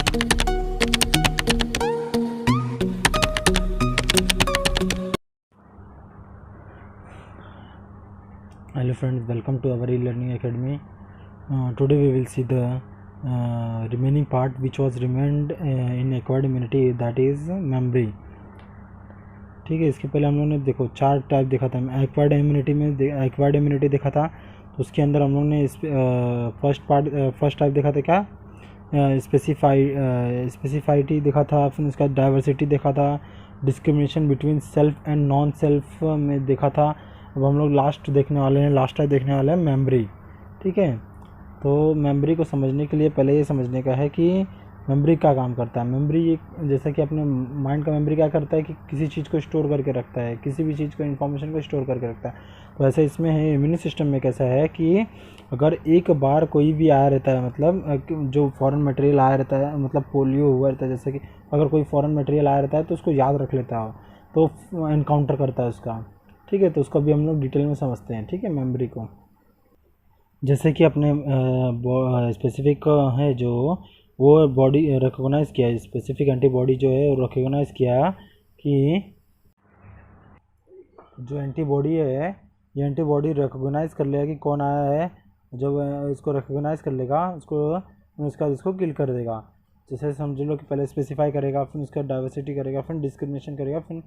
Hello friends, welcome to our e-learning academy. Today we will see the remaining part which was remained in acquired immunity, that is memory. ठीक है, इसके पहले हम लोग ने देखो 4 टाइप देखा था। एक्वायर्ड इम्यूनिटी देखा था, तो उसके अंदर हम लोग ने फर्स्ट टाइप देखा था क्या, स्पेसिफाइटी देखा था, फिर उसका डाइवर्सिटी देखा था, discrimination between self and non self में देखा था। अब हम लोग लास्ट टाइप देखने वाले हैं मेमोरी। ठीक है, तो मेमोरी को समझने के लिए पहले ये समझने का है कि मेमोरी क्या काम करता है। मेमोरी जैसा कि अपने माइंड का मेमोरी क्या करता है कि किसी चीज़ को स्टोर करके रखता है, किसी भी चीज़ को इन्फॉर्मेशन को स्टोर करके रखता है। तो ऐसा इसमें है, इम्यून सिस्टम में कैसा है कि अगर एक बार कोई भी आया रहता है, मतलब जो फॉरेन मटेरियल आया रहता है, मतलब पोलियो हुआ रहता है, जैसे कि अगर कोई फॉरेन मटेरियल आया रहता है तो उसको याद रख लेता है, तो एनकाउंटर करता है उसका। ठीक है, तो उसको भी हम लोग डिटेल में समझते हैं। ठीक है, मेमोरी को जैसे कि अपने स्पेसिफिक है जो वो बॉडी रिकॉग्नाइज़ किया, स्पेसिफिक एंटीबॉडी जो है वो रिकॉग्नाइज़ किया कि जो एंटीबॉडी है ये एंटीबॉडी रिकॉग्नाइज़ कर लेगा कि कौन आया है। जब इसको रिकॉग्नाइज़ कर लेगा इसको किल कर देगा। जैसे समझ लो कि पहले स्पेसिफाई करेगा, फिर उसका डाइवर्सिटी करेगा, फिर डिस्क्रिमिनेशन करेगा, फिर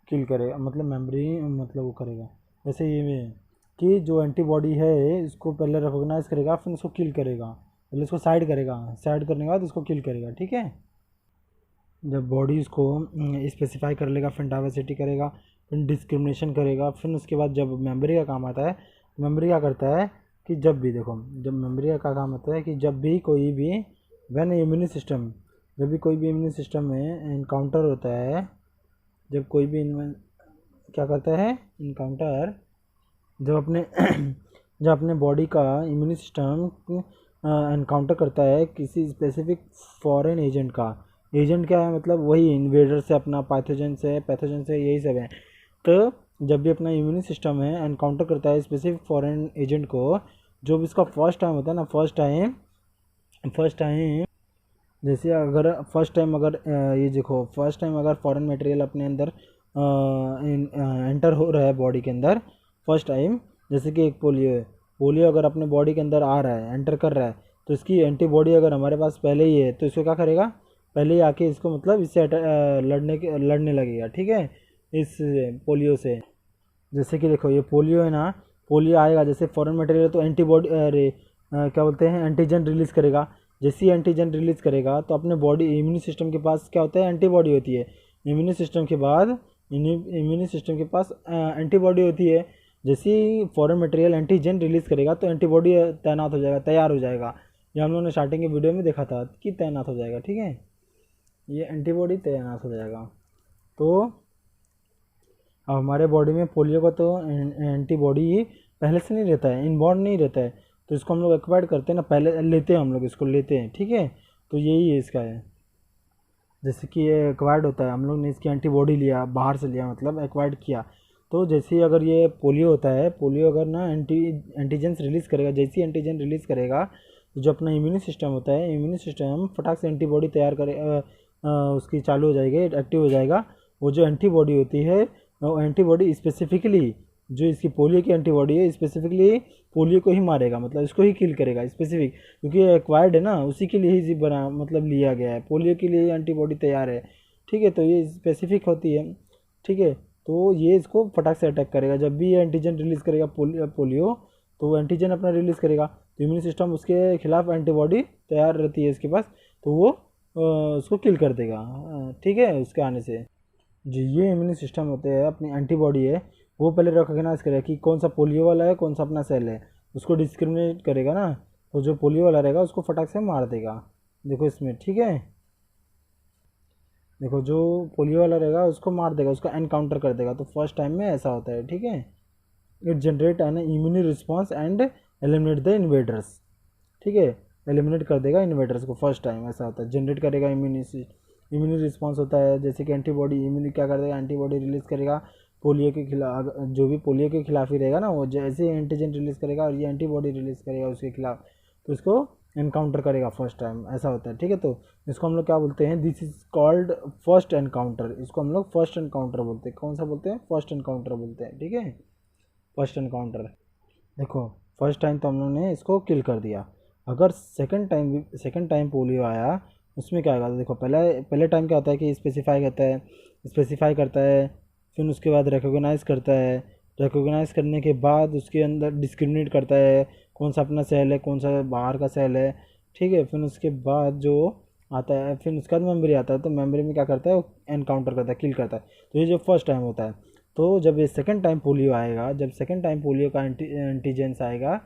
किल करेगा, मतलब मेमोरी मतलब वो करेगा। वैसे ये कि जो एंटीबॉडी है इसको पहले रिकॉग्नाइज़ करेगा, फिर इसको किल करेगा, पहले इसको साइड करेगा, साइड करने के बाद इसको किल करेगा। ठीक है, जब बॉडी इसको स्पेसिफाई कर लेगा, फिर डाइवर्सिटी करेगा, फिर डिस्क्रिमिनेशन करेगा, फिर उसके बाद जब मेमोरी का काम आता है, मेमोरी क्या करता है कि जब भी देखो, जब मेमोरी का काम आता है कि जब भी कोई भी इम्यून सिस्टम में इनकाउंटर होता है, जब कोई भी क्या करता है इनकाउंटर, जब अपने बॉडी का इम्यून सिस्टम इनकाउंटर करता है किसी स्पेसिफिक फॉरेन एजेंट का। एजेंट क्या है, मतलब वही इन्वेडर से, अपना पैथोजन से यही सब है। तो जब भी अपना इम्यून सिस्टम है एनकाउंटर करता है स्पेसिफिक फॉरेन एजेंट को, जो भी इसका फर्स्ट टाइम होता है ना, फर्स्ट टाइम जैसे अगर फर्स्ट टाइम अगर फॉरेन मटेरियल अपने अंदर एंटर हो रहा है बॉडी के अंदर फर्स्ट टाइम, जैसे कि एक पोलियो अगर अपने बॉडी के अंदर आ रहा है, एंटर कर रहा है, तो इसकी एंटीबॉडी अगर हमारे पास पहले ही है तो इसको क्या करेगा, पहले ही आके इसको मतलब इससे लड़ने लगेगा। ठीक है, इस पोलियो से। जैसे कि देखो ये पोलियो है ना, पोलियो आएगा जैसे फॉरेन मटेरियल तो एंटीबॉडी क्या बोलते हैं एंटीजन रिलीज़ करेगा। जैसे ही एंटीजन रिलीज़ करेगा तो अपने बॉडी इम्यून सिस्टम के पास क्या होता है, एंटीबॉडी होती है। इम्यून सिस्टम के पास एंटीबॉडी होती है। जैसे ही फॉरेन मटेरियल एंटीजन रिलीज़ करेगा तो एंटीबॉडी तैयार हो जाएगा। ये हम लोगों ने स्टार्टिंग के वीडियो में देखा था कि तैनात हो जाएगा। ठीक है, ये एंटीबॉडी तैनात हो जाएगा। तो अब हमारे बॉडी में पोलियो का तो एंटीबॉडी पहले से नहीं रहता है, इनबॉर्न नहीं रहता है, तो इसको हम लोग एक्वायर्ड करते हैं ना, पहले लेते हैं हम लोग इसको लेते हैं। ठीक है, तो यही है इसका है। जैसे कि ये एक्वायर्ड होता है, हम लोग ने इसकी एंटीबॉडी लिया, बाहर से लिया, मतलब एक्वायर्ड किया। तो जैसे ही अगर ये पोलियो होता है, पोलियो अगर ना एंटीजन्स रिलीज़ करेगा, जैसे ही एंटीजन रिलीज़ करेगा तो जो अपना इम्यून सिस्टम होता है, इम्यून सिस्टम फटाक से एंटीबॉडी तैयार करे, उसकी चालू हो जाएगी, एक्टिव हो जाएगा। वो जो एंटीबॉडी होती है, वो एंटीबॉडी स्पेसिफिकली जो इसकी पोलियो की एंटीबॉडी है, स्पेसिफिकली पोलियो को ही मारेगा, मतलब इसको ही किल करेगा स्पेसिफिक, क्योंकि ये एक्वायर्ड है ना, उसी के लिए ही बना मतलब लिया गया है, पोलियो के लिए एंटीबॉडी तैयार है। ठीक है, तो ये स्पेसिफिक होती है। ठीक है, तो ये इसको फटाक से अटैक करेगा। जब भी ये एंटीजन रिलीज़ करेगा पोलियो, तो एंटीजन अपना रिलीज़ करेगा, तो इम्यून सिस्टम उसके खिलाफ एंटीबॉडी तैयार रहती है इसके पास, तो वो उसको किल कर देगा। ठीक है, उसके आने से जो ये इम्यून सिस्टम होते हैं, अपनी एंटीबॉडी है, वो पहले रिकॉग्नाइज करेगा कि कौन सा पोलियो वाला है, कौन सा अपना सेल है, उसको डिस्क्रिमिनेट करेगा ना, तो जो पोलियो वाला रहेगा उसको फटाक से मार देगा। देखो इसमें, ठीक है, देखो जो पोलियो वाला रहेगा उसको मार देगा, उसको एनकाउंटर कर देगा। तो फर्स्ट टाइम में ऐसा होता है। ठीक है, it generate N immune response and eliminate the invaders. ठीक है, एलिमिनेट कर देगा इन्वेडर्स को, फर्स्ट टाइम ऐसा होता है, जनरेट करेगा इम्यून रिस्पॉन्स होता है। जैसे कि एंटीबॉडी इम्यून क्या कर देगा, एंटीबॉडी रिलीज़ करेगा पोलियो के खिलाफ, जो भी पोलियो के खिलाफ ही रहेगा ना, वो जैसे एंटीजन रिलीज़ करेगा और ये एंटीबॉडी रिलीज़ करेगा उसके खिलाफ, तो इसको एनकाउंटर करेगा फर्स्ट टाइम, ऐसा होता है, ठीक है। तो इसको हम लोग क्या बोलते हैं, this is called first encounter, इसको हम लोग फर्स्ट एनकाउंटर बोलते हैं। कौन सा बोलते हैं, फर्स्ट एनकाउंटर बोलते हैं, ठीक है, फर्स्ट एनकाउंटर। देखो फर्स्ट टाइम तो हम लोग ने इसको किल कर दिया, अगर सेकंड टाइम पोलियो आया उसमें क्या होगा, तो देखो पहले पहले टाइम क्या होता है कि स्पेसिफाई करता है, फिर उसके बाद रिकॉग्नाइज करता है, रिकॉग्नाइज करने के बाद उसके अंदर डिस्क्रिमिनेट करता है कौन सा अपना सेल है कौन सा बाहर का सेल है, ठीक है। फिर उसके बाद जो आता है, फिर उसके बाद मेमोरी आता है, तो मेमोरी में क्या करता है, वो एनकाउंटर करता है, किल करता है। तो ये जो फर्स्ट टाइम होता है, तो जब ये सेकंड टाइम पोलियो आएगा, जब सेकंड टाइम पोलियो का एंटीजेंस आएगा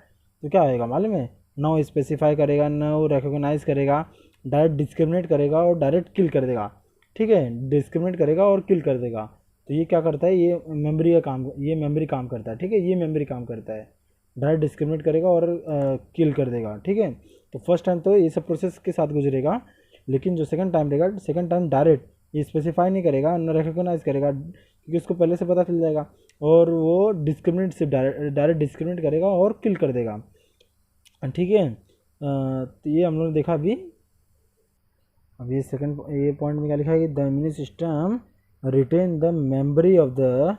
तो क्या आएगा मालूम है, ना वो स्पेसिफाई करेगा ना वो रिकॉग्नाइज करेगा, डायरेक्ट डिस्क्रिमिनेट करेगा और डायरेक्ट किल कर देगा, ठीक है, डिस्क्रिमिनेट करेगा और किल कर देगा। तो ये क्या करता है, ये मेमोरी का काम, ये मेमोरी काम करता है, ठीक है, ये मेमोरी काम करता है, डायरेक्ट डिस्क्रिमिनेट करेगा और किल कर देगा, ठीक है। तो फर्स्ट टाइम तो ये सब प्रोसेस के साथ गुजरेगा, लेकिन जो सेकंड टाइम रहेगा, सेकंड टाइम डायरेक्ट ये स्पेसिफाई नहीं करेगा, न रिकॉग्नाइज करेगा, क्योंकि उसको पहले से पता चल जाएगा, और वो डिस्क्रिमिनेट से डायरेक्ट डिस्क्रिमिनेट करेगा और किल कर देगा, ठीक है। तो ये हम लोग ने देखा अभी सेकंड ये पॉइंट में क्या लिखा है कि the immune system retain the memory of the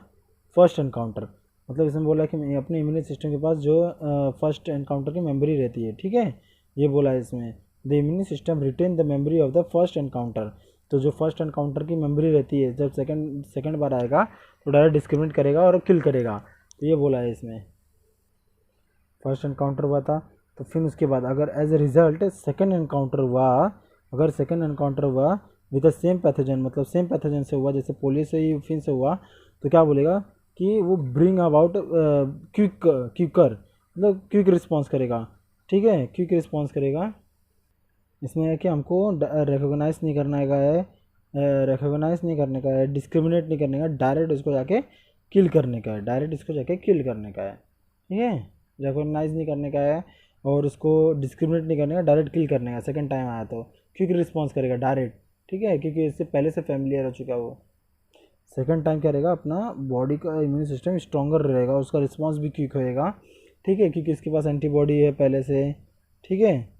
first encounter, मतलब इसमें बोला कि अपने इम्यून सिस्टम के पास जो फर्स्ट एनकाउंटर की मेमोरी रहती है, ठीक है, ये बोला है इसमें, the immune system retain the memory of the first encounter. तो जो फर्स्ट एनकाउंटर की मेमोरी रहती है, जब सेकंड बार आएगा तो डायरेक्ट डिस्क्रिमिनेट करेगा और किल करेगा, तो ये बोला है इसमें, फर्स्ट एनकाउंटर हुआ था। तो फिर उसके बाद अगर as a result second encounter हुआ, अगर सेकंड एनकाउंटर हुआ विद द सेम पैथोजन, मतलब सेम पैथोजन से हुआ, जैसे पोलियो से ही फिर से हुआ, तो क्या बोलेगा कि वो ब्रिंग अबाउट क्विकर, मतलब क्विक रिस्पॉन्स करेगा, ठीक है, क्विक रिस्पॉन्स करेगा। इसमें है कि हमको रिकॉग्नाइज नहीं करना है, रिकॉग्नाइज नहीं करने का है, डिस्क्रिमिनेट नहीं करने का, डायरेक्ट उसको जाके किल करने का है, डायरेक्ट इसको जाके किल करने का है, ठीक है, रिकॉग्नाइज नहीं करने का है और उसको डिस्क्रिमिनेट नहीं करने का, डायरेक्ट किल करने का। सेकंड टाइम आया तो क्विक रिस्पॉन्स करेगा डायरेक्ट, ठीक है, क्योंकि इससे पहले से फैमिलियर हो चुका है वो। सेकंड टाइम क्या रहेगा, अपना बॉडी का इम्यून सिस्टम स्ट्रॉन्गर रहेगा, उसका रिस्पॉन्स भी क्विक होएगा, ठीक है, क्योंकि इसके पास एंटीबॉडी है पहले से, ठीक है,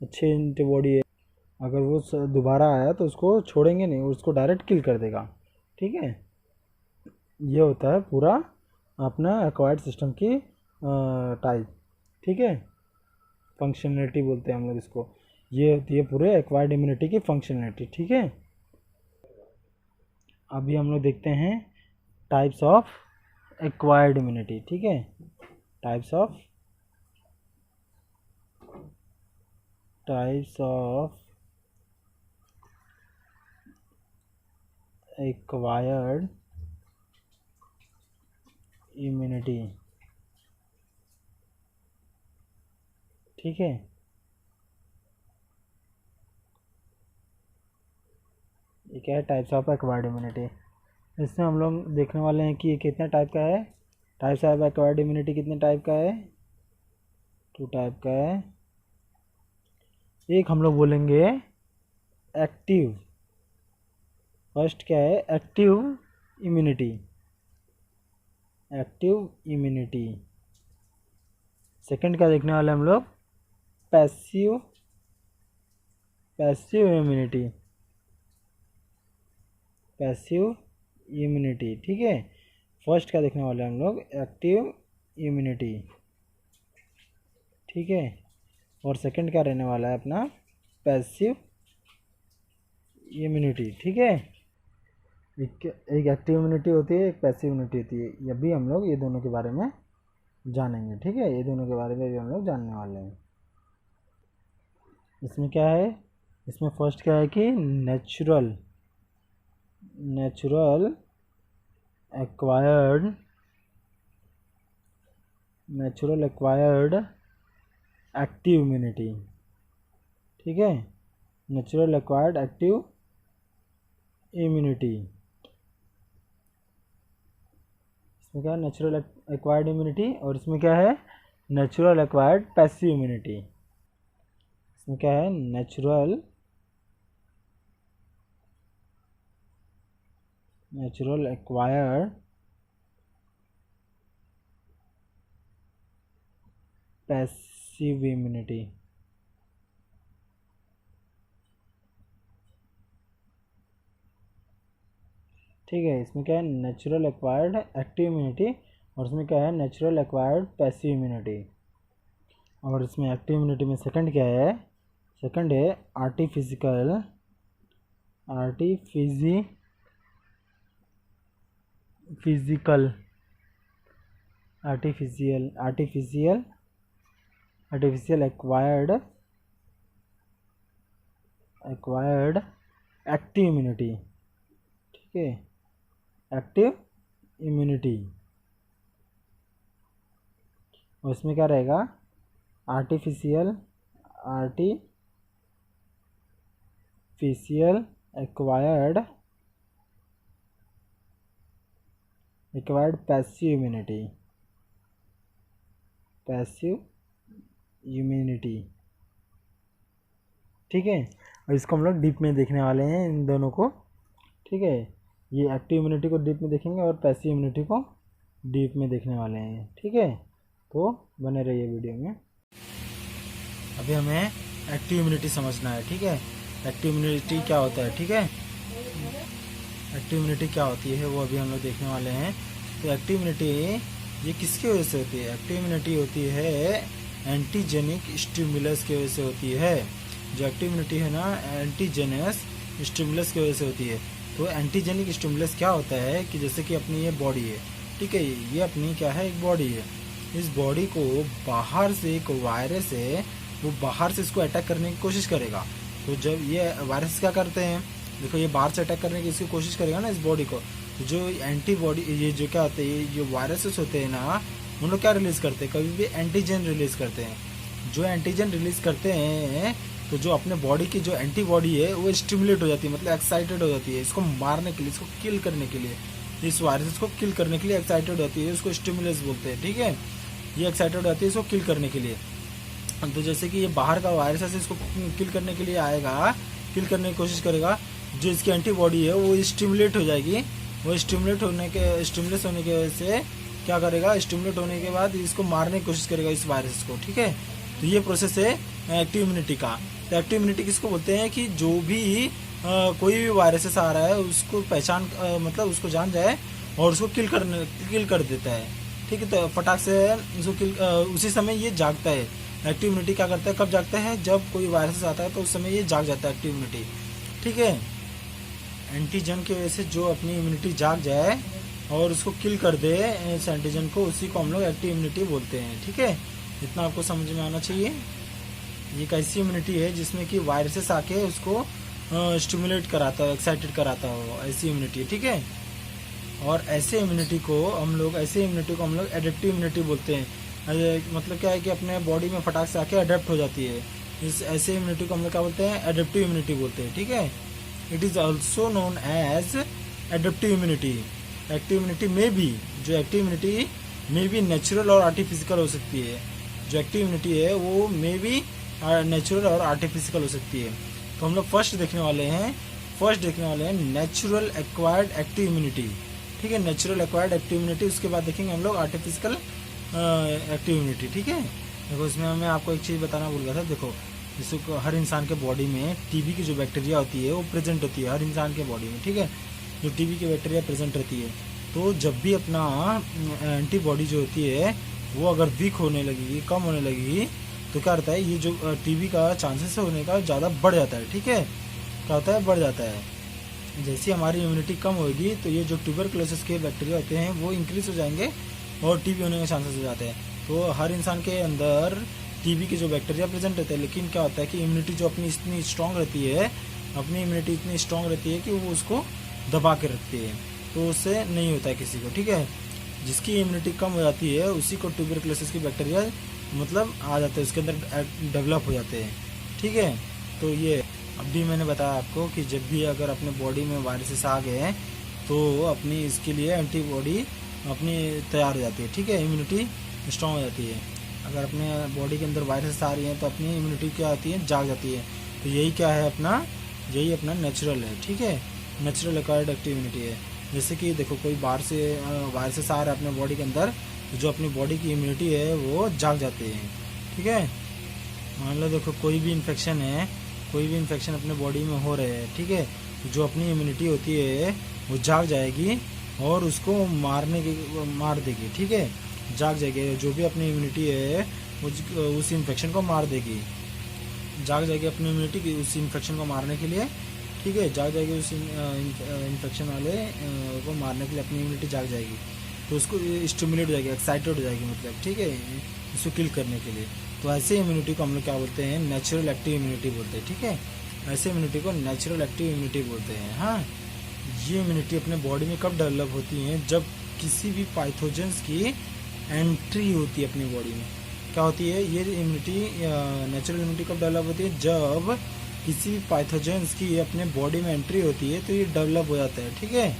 अच्छी एंटीबॉडी है। अगर वो दोबारा आया तो उसको छोड़ेंगे नहीं, उसको डायरेक्ट किल कर देगा, ठीक है। ये होता है पूरा अपना एक्वायर्ड सिस्टम की टाइप, ठीक है, फंक्शनलिटी बोलते हैं हम लोग इसको। ये होती है पूरे एक्वायर्ड इम्यूनिटी की फंक्शनलिटी, ठीक है। अभी हम लोग देखते हैं टाइप्स ऑफ एक्वायर्ड इम्यूनिटी, ठीक है, टाइप्स ऑफ एक्वायर्ड इम्यूनिटी, ठीक है। ये क्या है, टाइप्स ऑफ एक्वायर्ड इम्यूनिटी। इसमें हम लोग देखने वाले हैं कि ये कितने टाइप का है, टाइप्स ऑफ एक्वायर्ड इम्यूनिटी कितने टाइप का है, 2 टाइप का है। एक हम लोग बोलेंगे एक्टिव, फर्स्ट क्या है, active immunity, active immunity. Second क्या देखने वाले हम लोग, passive passive immunity, passive immunity, ठीक है। फर्स्ट क्या देखने वाले हम लोग, एक्टिव इम्यूनिटी, ठीक है, और सेकंड क्या रहने वाला है अपना, पैसिव इम्यूनिटी, ठीक है। एक एक्टिव इम्यूनिटी होती है, एक पैसिव इम्यूनिटी होती है, ये भी हम लोग ये दोनों के बारे में जानेंगे, ठीक है, ये दोनों के बारे में भी हम लोग जानने वाले हैं। इसमें क्या है, इसमें फर्स्ट क्या है कि नेचुरल एक्वायर्ड एक्टिव इम्यूनिटी, ठीक है, नेचुरल एक्वायर्ड एक्टिव इम्यूनिटी। इसमें क्या है, नेचुरल एक्वायर्ड इम्यूनिटी, और इसमें क्या है, नेचुरल एक्वायर्ड पैसिव इम्यूनिटी। इसमें क्या है, नेचुरल एक्वायर्ड पैसिव इम्यूनिटी, ठीक है। इसमें क्या है, नेचुरल एक्वायर्ड एक्टिव इम्यूनिटी, और इसमें क्या है, नेचुरल एक्वायर्ड पैसिव इम्यूनिटी। और इसमें एक्टिव इम्यूनिटी में सेकंड क्या है, सेकंड है artificial artificial acquired active immunity. ठीक है, एक्टिव इम्यूनिटी। और इसमें क्या रहेगा, आर्टिफिशियल एक्वायर्ड पैसिव इम्यूनिटी। ठीक है, और इसको हम लोग डीप में देखने वाले हैं इन दोनों को। ठीक है, ये एक्टिव इम्यूनिटी को डीप में देखेंगे और पैसिव इम्यूनिटी को डीप में देखने वाले हैं। ठीक है, तो बने रहिए वीडियो में। अभी हमें एक्टिव इम्यूनिटी समझना है। ठीक है, एक्टिव इम्यूनिटी क्या होता है। ठीक है, एक्टिव इम्यूनिटी क्या होती है वो अभी हम लोग देखने वाले हैं। तो एक्टिव इम्यूनिटी ये किसकी वजह से होती है, एक्टिव इम्यूनिटी होती है एंटीजेनिक स्टिमुलस की वजह से होती है। जो एक्टिव इम्यूनिटी है ना, एंटीजेनस स्टिमुलस की वजह से होती है। तो एंटीजेनिक स्टिमुलस क्या होता है कि जैसे कि अपनी ये बॉडी है, ठीक है, ये अपनी क्या है, एक बॉडी है। इस बॉडी को बाहर से एक वायरस है, वो बाहर से इसको अटैक करने की कोशिश करेगा। तो जब ये वायरस क्या करते हैं, देखो ये बाहर से अटैक करने की इसकी कोशिश करेगा ना इस बॉडी को, तो जो एंटीबॉडी, ये जो क्या होते हैं, ये जो वायरसेस होते हैं ना, उन लोग क्या रिलीज करते हैं, कभी भी एंटीजन रिलीज करते हैं। जो एंटीजन रिलीज करते हैं तो जो अपने बॉडी की जो एंटीबॉडी है वो स्टिमुलेट हो जाती है, मतलब एक्साइटेड हो जाती है इसको मारने के लिए, इसको किल करने के लिए, इस वायरस को किल करने के लिए एक्साइटेड हो जाती है, उसको स्टिमुलस बोलते हैं। ठीक है, ये एक्साइटेड हो जाती है इसको किल करने के लिए। तो जैसे कि ये बाहर का वायरस है, इसको किल करने के लिए आएगा, किल करने की कोशिश करेगा, जो इसकी एंटीबॉडी है वो स्टिमुलेट हो जाएगी। वो स्टिमुलेट होने की वजह से क्या करेगा, स्टिमुलेट होने के बाद इसको मारने की कोशिश करेगा इस वायरस को। ठीक है, तो ये प्रोसेस है एक्टिव इम्यूनिटी का। तो एक्टिव इम्यूनिटी किसको बोलते हैं कि जो भी कोई भी वायरस आ रहा है उसको पहचान मतलब उसको जान जाए और उसको किल कर देता है। ठीक है, तो फटाक से उसको किल, उसी समय ये जागता है। एक्टिव इम्यूनिटी क्या करता है, कब जागता है, जब कोई वायरस आता है तो उस समय ये जाग जाता है एक्टिव इम्यूनिटी। ठीक है, एंटीजन की वजह से जो अपनी इम्यूनिटी जाग जाए और उसको किल कर दे इस एंटीजन को, उसी को हम लोग एक्टिव इम्यूनिटी बोलते हैं। ठीक है, इतना आपको समझ में आना चाहिए। ये एक ऐसी इम्यूनिटी है जिसमें कि वायरसेस आके उसको स्टिमुलेट कराता है, एक्साइटेड कराता हो, ऐसी इम्यूनिटी। ठीक है, और ऐसे इम्यूनिटी को हम लोग एडेप्टिव इम्यूनिटी बोलते हैं। मतलब क्या है कि अपने बॉडी में फटाक से आके अडेप्ट हो जाती है। इस ऐसे इम्यूनिटी को हम लोग क्या बोलते हैं, एडेप्टिव इम्यूनिटी बोलते हैं। ठीक है, it is also known as adaptive immunity. Active immunity में भी, जो एक्टिव इम्यूनिटी में भी नेचुरल और आर्टिफिशियल हो सकती है। जो एक्टिव इम्यूनिटी है वो में भी नेचुरल और आर्टिफिशियल हो सकती है। तो हम लोग फर्स्ट देखने वाले हैं नेचुरल एक्वायर्ड एक्टिव इम्यूनिटी। ठीक है, नेचुरल एक्वायर्ड एक्टिव इम्यूनिटी, उसके बाद देखेंगे हम लोग आर्टिफिशियल एक्टिव इम्यूनिटी। ठीक है, देखो इसमें मैं आपको एक चीज़ बताना भूल गया था। देखो जैसे हर इंसान के बॉडी में टीबी की जो बैक्टीरिया होती है वो प्रेजेंट होती है हर इंसान के बॉडी में। ठीक है, जो टीबी की बैक्टीरिया प्रेजेंट रहती है, तो जब भी अपना एंटीबॉडी जो होती है वो अगर वीक होने लगेगी, कम होने लगेगी, तो क्या होता है, ये जो टीबी का चांसेस होने का ज़्यादा बढ़ जाता है। ठीक है, क्या होता है, बढ़ जाता है। जैसे हमारी इम्यूनिटी कम होगी तो ये जो ट्यूबरकुलोसिस के बैक्टीरिया होते हैं वो इंक्रीज हो जाएंगे और टीबी होने के चांसेस हो जाते हैं। तो हर इंसान के अंदर टीबी के जो बैक्टीरिया प्रेजेंट रहते हैं, लेकिन क्या होता है कि इम्यूनिटी जो अपनी इतनी स्ट्रांग रहती है, कि वो उसको दबा के रखती है, तो उससे नहीं होता है किसी को। ठीक है, जिसकी इम्यूनिटी कम हो जाती है उसी को ट्यूबरकुलोसिस की बैक्टीरिया मतलब आ जाते हैं, उसके अंदर डेवलप हो जाते हैं। ठीक है, तो ये अभी मैंने बताया आपको कि जब भी अगर अपने बॉडी में वायरसेस आ गए हैं तो अपनी इसके लिए एंटीबॉडी अपनी तैयार हो जाती है। ठीक है, इम्यूनिटी स्ट्रांग हो जाती है। अगर अपने बॉडी के अंदर वायरस आ रही हैं तो अपनी इम्यूनिटी क्या आती है, जाग जाती है। तो यही क्या है यही अपना नेचुरल है। ठीक है, नेचुरल एक्वायर्ड एक्टिव इम्यूनिटी है। जैसे कि देखो कोई बाहर से वायरसेस आ रहा है अपने बॉडी के अंदर, तो जो अपनी बॉडी की इम्यूनिटी है वो जाग जाती है। ठीक है, मान लो देखो कोई भी इन्फेक्शन है कोई भी इन्फेक्शन अपने बॉडी में हो रहे हैं, ठीक है, जो अपनी इम्यूनिटी होती है वो जाग जाएगी और उसको मार देगी, ठीक है, जाग जाएगी। जो भी अपनी इम्यूनिटी है वो उस इन्फेक्शन को मार देगी, जाग जाएगी अपनी इम्यूनिटी की उस इन्फेक्शन को मारने के लिए, ठीक है, जाग जाएगी उस इन्फेक्शन वाले को मारने के लिए अपनी इम्यूनिटी जाग जाएगी, तो उसको स्टिमुलेट हो जाएगी, एक्साइटेड हो जाएगी, मतलब, ठीक है, इसको किल करने के लिए। तो ऐसे इम्यूनिटी को हम लोग क्या बोलते हैं, नेचुरल एक्टिव इम्यूनिटी बोलते हैं, ठीक है, ऐसे इम्यूनिटी को नेचुरल एक्टिव इम्यूनिटी बोलते हैं। हाँ, ये इम्यूनिटी अपने बॉडी में कब डेवलप होती है, जब किसी भी पैथोजेंस की एंट्री होती है अपनी बॉडी में। क्या होती है ये इम्यूनिटी, नेचुरल इम्यूनिटी कब डेवलप होती है, जब किसी भी पैथोजेंस की अपने बॉडी में एंट्री होती है तो ये डेवलप हो जाता है, ठीक है।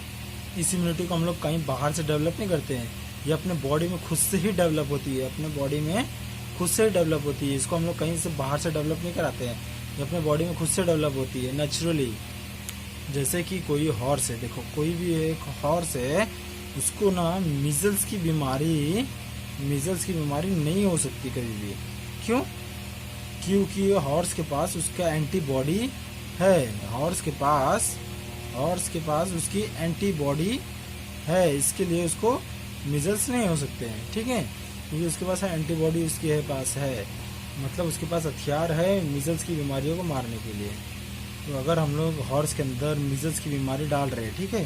इस इम्यूनिटी को हम लोग कहीं बाहर से डेवलप नहीं करते हैं, ये अपने बॉडी में खुद से ही डेवलप होती है, अपने बॉडी में खुद से ही डेवलप होती है। इसको हम लोग कहीं से बाहर से डेवलप नहीं कराते हैं, ये अपने बॉडी में खुद से डेवलप होती है नेचुरली। जैसे कि कोई हॉर्स है, देखो कोई भी एक हॉर्स है, उसको ना मीजल्स की बीमारी नहीं हो सकती कभी भी। क्यों? क्योंकि हॉर्स के पास उसका एंटीबॉडी है, हॉर्स के पास उसकी एंटीबॉडी है, इसके लिए उसको मीजल्स नहीं हो सकते हैं, ठीक है, क्योंकि उसके पास एंटीबॉडी उसके पास है, मतलब उसके पास हथियार है मीजल्स की बीमारियों को मारने के लिए। तो अगर हम लोग हॉर्स के अंदर मीजल्स की बीमारी डाल रहे हैं, ठीक है,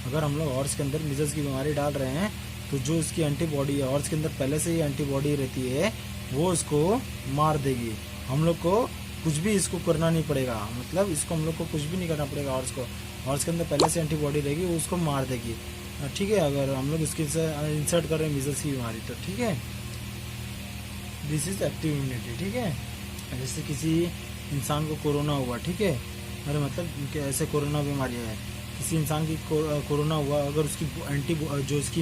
अगर हम लोग हॉर्स के अंदर मीजल्स की बीमारी डाल रहे हैं तो जो उसकी एंटीबॉडी है, हॉर्स के अंदर पहले से ही एंटीबॉडी रहती है, वो उसको मार देगी। हम लोग को कुछ भी इसको करना नहीं पड़ेगा, मतलब इसको हम लोग को कुछ भी नहीं करना पड़ेगा हॉर्स को, हॉर्स के अंदर पहले से एंटीबॉडी रहेगी, वो उसको मार देगी, ठीक है, अगर हम लोग इसके इंसर्ट कर रहे हैं मीजल्स की बीमारी तो, ठीक है। दिस इज एक्टिव इम्यूनिटी, ठीक है। जैसे किसी इंसान को कोरोना हुआ, ठीक है, अरे मतलब ऐसे कोरोना बीमारी है, किसी इंसान की कोरोना हुआ, अगर उसकी जो इसकी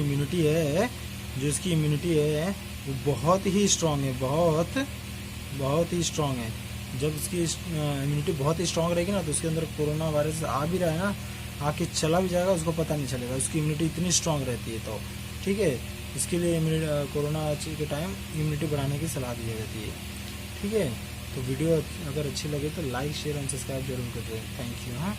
इम्यूनिटी है वो बहुत ही स्ट्रांग है, बहुत ही स्ट्रांग है। जब उसकी इम्यूनिटी बहुत ही स्ट्रांग रहेगी ना, तो उसके अंदर कोरोना वायरस आ भी रहा है ना, आके चला भी जाएगा, उसको पता नहीं चलेगा, उसकी इम्यूनिटी इतनी स्ट्रांग रहती है, तो ठीक है, इसके लिए कोरोना के टाइम इम्यूनिटी बढ़ाने की सलाह दी जाती है, ठीक है। तो वीडियो अगर अच्छी लगे तो लाइक शेयर एंड सब्सक्राइब जरूर करिए। Thank you. हाँ।